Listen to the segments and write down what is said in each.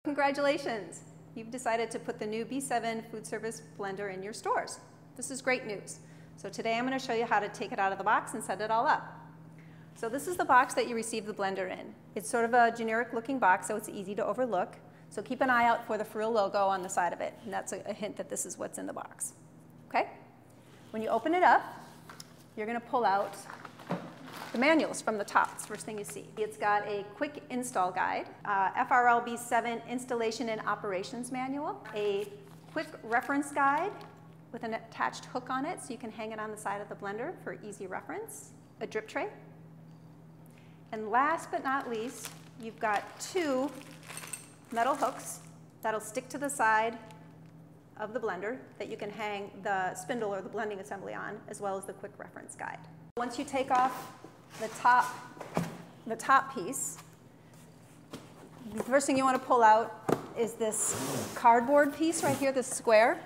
Congratulations! You've decided to put the new B7 food service blender in your stores. This is great news. So today I'm going to show you how to take it out of the box and set it all up. So this is the box that you received the blender in. It's sort of a generic looking box, so it's easy to overlook. So keep an eye out for the Frill logo on the side of it, and that's a hint that this is what's in the box. Okay? When you open it up, you're going to pull out the manuals from the top. It's the first thing you see. It's got a quick install guide, FRL B7 installation and operations manual, a quick reference guide with an attached hook on it so you can hang it on the side of the blender for easy reference, a drip tray, and last but not least, you've got two metal hooks that'll stick to the side of the blender that you can hang the spindle or the blending assembly on, as well as the quick reference guide. Once you take off the top piece, the first thing you want to pull out is this cardboard piece right here, this square.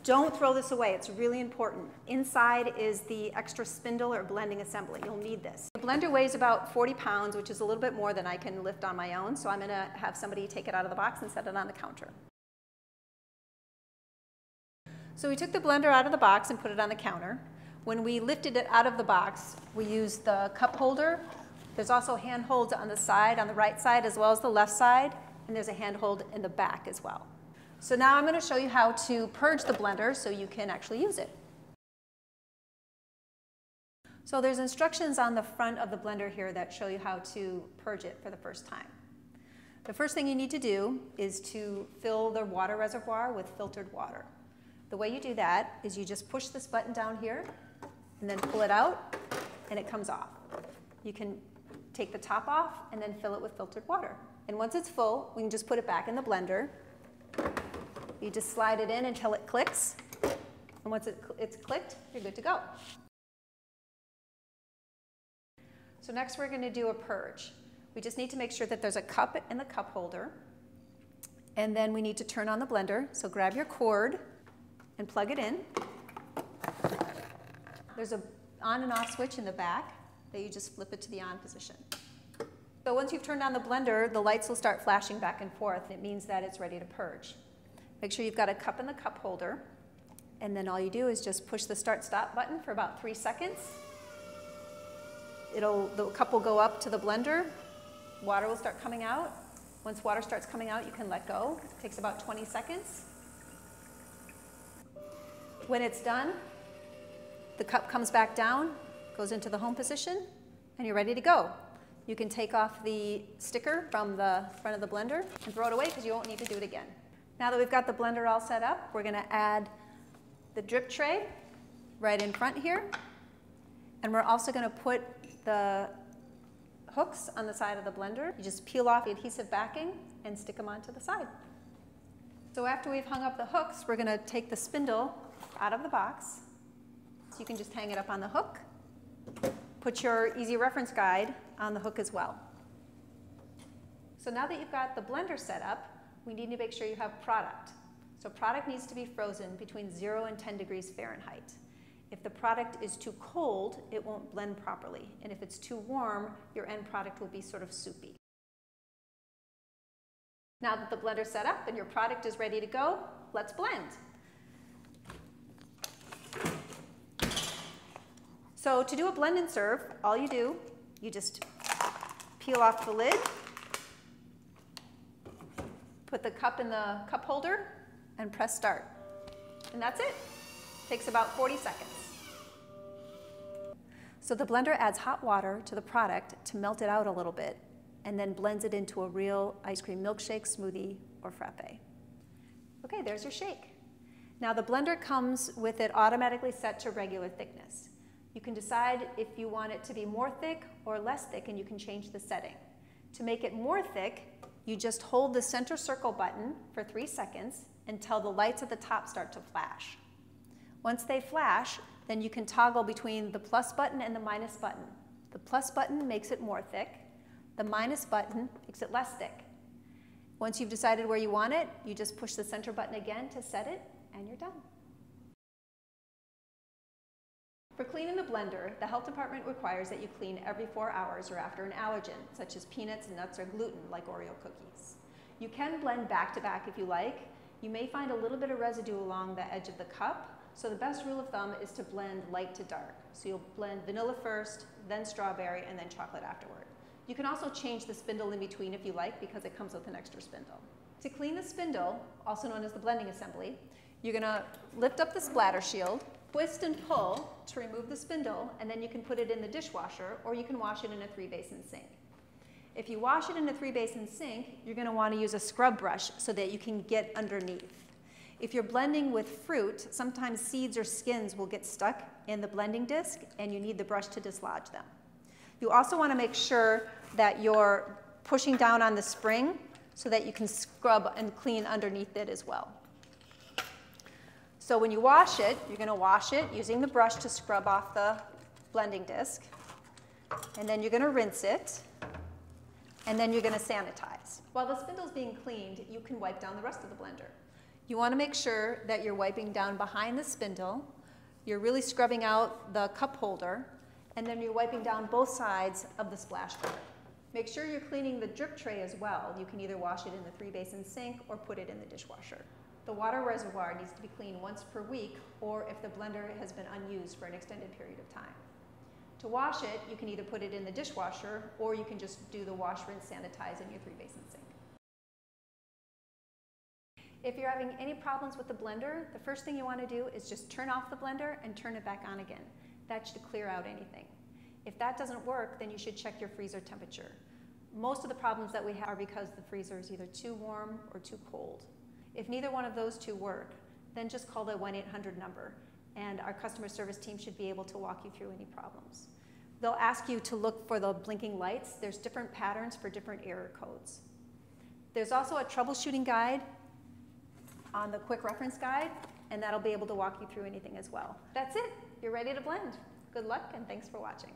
Don't throw this away, it's really important. Inside is the extra spindle or blending assembly. You'll need this. The blender weighs about 40 pounds, which is a little bit more than I can lift on my own, so I'm going to have somebody take it out of the box and set it on the counter. So we took the blender out of the box and put it on the counter. When we lifted it out of the box, we used the cup holder. There's also handholds on the side, on the right side, as well as the left side, and there's a handhold in the back as well. So now I'm going to show you how to purge the blender so you can actually use it. So there's instructions on the front of the blender here that show you how to purge it for the first time. The first thing you need to do is to fill the water reservoir with filtered water. The way you do that is you just push this button down here and then pull it out and it comes off. You can take the top off and then fill it with filtered water. And once it's full, we can just put it back in the blender. You just slide it in until it clicks, and once it's clicked, you're good to go. So next we're going to do a purge. We just need to make sure that there's a cup in the cup holder, and then we need to turn on the blender. So grab your cord and plug it in. There's an on and off switch in the back that you just flip it to the on position. So once you've turned on the blender, the lights will start flashing back and forth. It means that it's ready to purge. Make sure you've got a cup in the cup holder, and then all you do is just push the start-stop button for about 3 seconds. The cup will go up to the blender, water will start coming out. Once water starts coming out, you can let go. It takes about 20 seconds. When it's done, the cup comes back down, goes into the home position, and you're ready to go. You can take off the sticker from the front of the blender and throw it away because you won't need to do it again. Now that we've got the blender all set up, we're going to add the drip tray right in front here. And we're also going to put the hooks on the side of the blender. You just peel off the adhesive backing and stick them onto the side. So after we've hung up the hooks, we're going to take the spindle out of the box. So you can just hang it up on the hook. Put your easy reference guide on the hook as well. So now that you've got the blender set up, we need to make sure you have product. So product needs to be frozen between 0 and 10 degrees Fahrenheit. If the product is too cold, it won't blend properly. And if it's too warm, your end product will be sort of soupy. Now that the blender's set up and your product is ready to go, let's blend. So to do a blend and serve, all you do, you just peel off the lid, put the cup in the cup holder, and press start. And that's it. Takes about 40 seconds. So the blender adds hot water to the product to melt it out a little bit, and then blends it into a real ice cream milkshake, smoothie, or frappe. Okay, there's your shake. Now the blender comes with it automatically set to regular thickness. You can decide if you want it to be more thick or less thick, and you can change the setting. To make it more thick, you just hold the center circle button for 3 seconds until the lights at the top start to flash. Once they flash, then you can toggle between the plus button and the minus button. The plus button makes it more thick. The minus button makes it less thick. Once you've decided where you want it, you just push the center button again to set it, and you're done. For cleaning the blender, the health department requires that you clean every 4 hours or after an allergen, such as peanuts, nuts, or gluten, like Oreo cookies. You can blend back to back if you like. You may find a little bit of residue along the edge of the cup, so the best rule of thumb is to blend light to dark. So you'll blend vanilla first, then strawberry, and then chocolate afterward. You can also change the spindle in between if you like, because it comes with an extra spindle. To clean the spindle, also known as the blending assembly, you're going to lift up the splatter shield, twist and pull to remove the spindle, and then you can put it in the dishwasher, or you can wash it in a 3-basin sink. If you wash it in a 3-basin sink, you're going to want to use a scrub brush so that you can get underneath. If you're blending with fruit, sometimes seeds or skins will get stuck in the blending disc, and you need the brush to dislodge them. You also want to make sure that you're pushing down on the spring so that you can scrub and clean underneath it as well. So when you wash it, you're going to wash it using the brush to scrub off the blending disc, and then you're going to rinse it, and then you're going to sanitize. While the spindle's being cleaned, you can wipe down the rest of the blender. You want to make sure that you're wiping down behind the spindle, you're really scrubbing out the cup holder, and then you're wiping down both sides of the splash guard. Make sure you're cleaning the drip tray as well. You can either wash it in the 3-basin sink or put it in the dishwasher. The water reservoir needs to be cleaned once per week, or if the blender has been unused for an extended period of time. To wash it, you can either put it in the dishwasher, or you can just do the wash, rinse, sanitize in your 3-basin sink. If you're having any problems with the blender, the first thing you want to do is just turn off the blender and turn it back on again. That should clear out anything. If that doesn't work, then you should check your freezer temperature. Most of the problems that we have are because the freezer is either too warm or too cold. If neither one of those two work, then just call the 1-800 number, and our customer service team should be able to walk you through any problems. They'll ask you to look for the blinking lights. There's different patterns for different error codes. There's also a troubleshooting guide on the quick reference guide, and that'll be able to walk you through anything as well. That's it. You're ready to blend. Good luck, and thanks for watching.